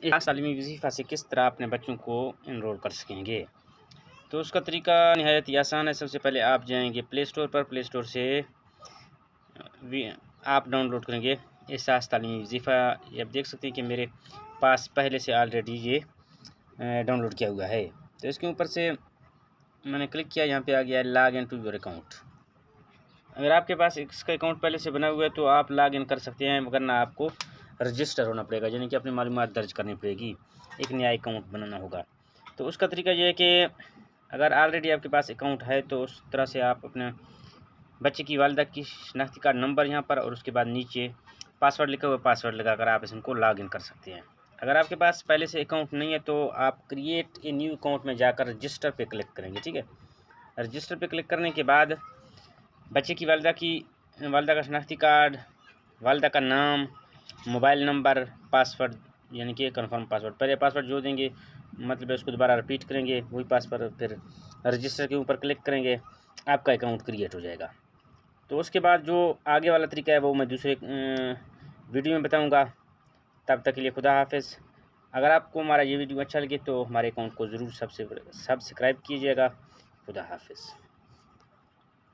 इस तालीमी वजीफ़ा से किस तरह अपने बच्चों को इनरोल कर सकेंगे। तो उसका तरीका निहायत ही आसान है। सबसे पहले आप जाएंगे प्ले स्टोर पर, प्ले स्टोर से आप डाउनलोड करेंगे एहसास तालीमी वजीफ़ा। ये आप देख सकते हैं कि मेरे पास पहले से ऑलरेडी ये डाउनलोड किया हुआ है। तो इसके ऊपर से मैंने क्लिक किया, यहाँ पे आ गया log in to your account. अगर आपके पास इसका अकाउंट पहले से बना हुआ है तो आप लॉग इन कर सकते हैं, मगर ना आपको रजिस्टर होना पड़ेगा, यानी कि अपनी मालूमात दर्ज करनी पड़ेगी, एक नया अकाउंट बनाना होगा। तो उसका तरीका ये है कि अगर ऑलरेडी आपके पास अकाउंट है तो उस तरह से आप अपने बच्चे की वालिदा की शनाख्ती कार्ड नंबर यहाँ पर और उसके बाद नीचे पासवर्ड लिखा हुआ, पासवर्ड लगाकर आप इसको लॉग इन कर सकते हैं। अगर आपके पास पहले से अकाउंट नहीं है तो आप क्रिएट ए न्यू अकाउंट में जाकर रजिस्टर पे क्लिक करेंगे। ठीक है, रजिस्टर पे क्लिक करने के बाद बच्चे की वालिदा का शनाख्ती कार्ड, वालिदा का नाम, मोबाइल नंबर, पासवर्ड यानी कि कंफर्म पासवर्ड, पहले पासवर्ड जो देंगे मतलब उसको दोबारा रिपीट करेंगे वही पासवर्ड, फिर रजिस्टर के ऊपर क्लिक करेंगे, आपका अकाउंट क्रिएट हो जाएगा। तो उसके बाद जो आगे वाला तरीका है वो मैं दूसरे वीडियो में बताऊंगा। तब तक के लिए खुदा हाफिज़। अगर आपको हमारा ये वीडियो अच्छा लगे तो हमारे अकाउंट को ज़रूर सब्सक्राइब कीजिएगा। खुदा हाफिज़।